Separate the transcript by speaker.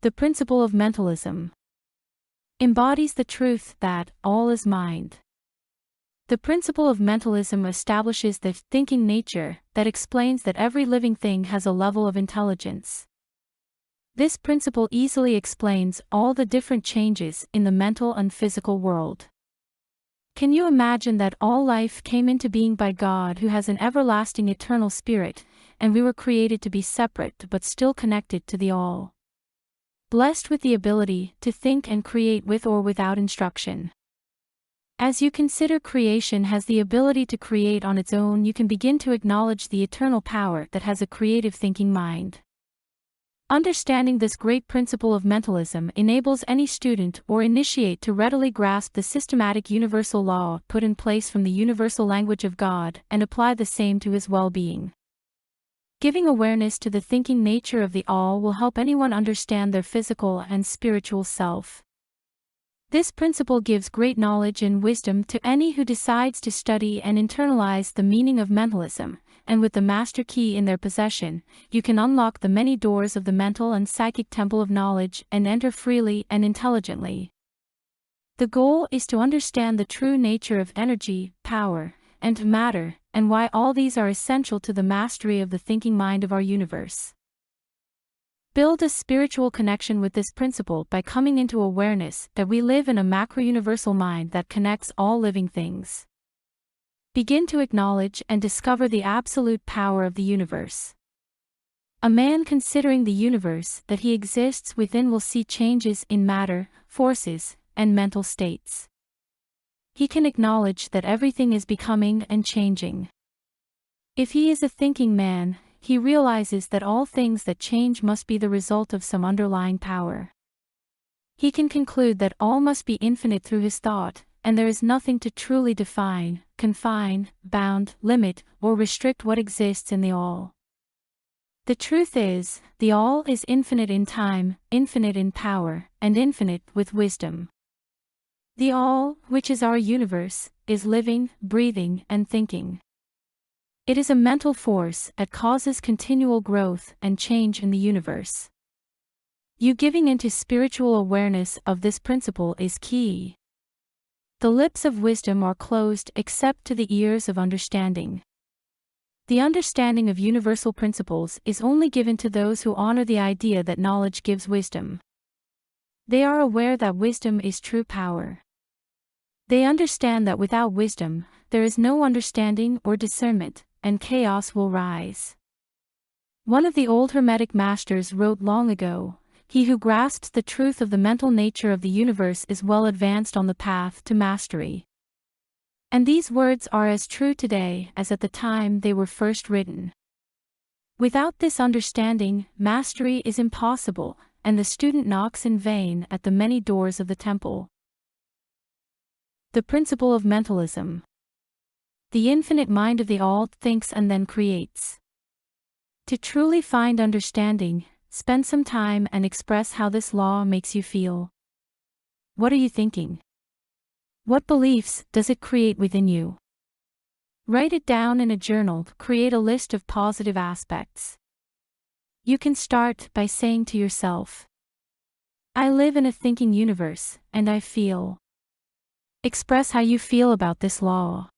Speaker 1: The principle of mentalism embodies the truth that all is mind. The principle of mentalism establishes the thinking nature that explains that every living thing has a level of intelligence. This principle easily explains all the different changes in the mental and physical world. Can you imagine that all life came into being by God, who has an everlasting eternal spirit, and we were created to be separate but still connected to the All? Blessed with the ability to think and create with or without instruction. As you consider creation has the ability to create on its own, you can begin to acknowledge the eternal power that has a creative thinking mind. Understanding this great principle of mentalism enables any student or initiate to readily grasp the systematic universal law put in place from the universal language of God and apply the same to his well-being. Giving awareness to the thinking nature of the All will help anyone understand their physical and spiritual self. This principle gives great knowledge and wisdom to any who decides to study and internalize the meaning of mentalism, and with the master key in their possession, you can unlock the many doors of the mental and psychic temple of knowledge and enter freely and intelligently. The goal is to understand the true nature of energy, power, and matter, and why all these are essential to the mastery of the thinking mind of our universe. Build a spiritual connection with this principle by coming into awareness that we live in a macro-universal mind that connects all living things. Begin to acknowledge and discover the absolute power of the universe. A man considering the universe that he exists within will see changes in matter, forces, and mental states. He can acknowledge that everything is becoming and changing. If he is a thinking man, he realizes that all things that change must be the result of some underlying power. He can conclude that all must be infinite through his thought, and there is nothing to truly define, confine, bound, limit, or restrict what exists in the All. The truth is, the All is infinite in time, infinite in power, and infinite with wisdom. The All, which is our universe, is living, breathing, and thinking. It is a mental force that causes continual growth and change in the universe. You giving into spiritual awareness of this principle is key. The lips of wisdom are closed except to the ears of understanding. The understanding of universal principles is only given to those who honor the idea that knowledge gives wisdom. They are aware that wisdom is true power. They understand that without wisdom, there is no understanding or discernment, and chaos will rise. One of the old Hermetic masters wrote long ago, "He who grasps the truth of the mental nature of the universe is well advanced on the path to mastery." And these words are as true today as at the time they were first written. Without this understanding, mastery is impossible, and the student knocks in vain at the many doors of the temple. The principle of mentalism. The infinite mind of the All thinks and then creates. To truly find understanding, spend some time and express how this law makes you feel. What are you thinking? What beliefs does it create within you? Write it down in a journal, create a list of positive aspects. You can start by saying to yourself, "I live in a thinking universe, and I feel." Express how you feel about this law.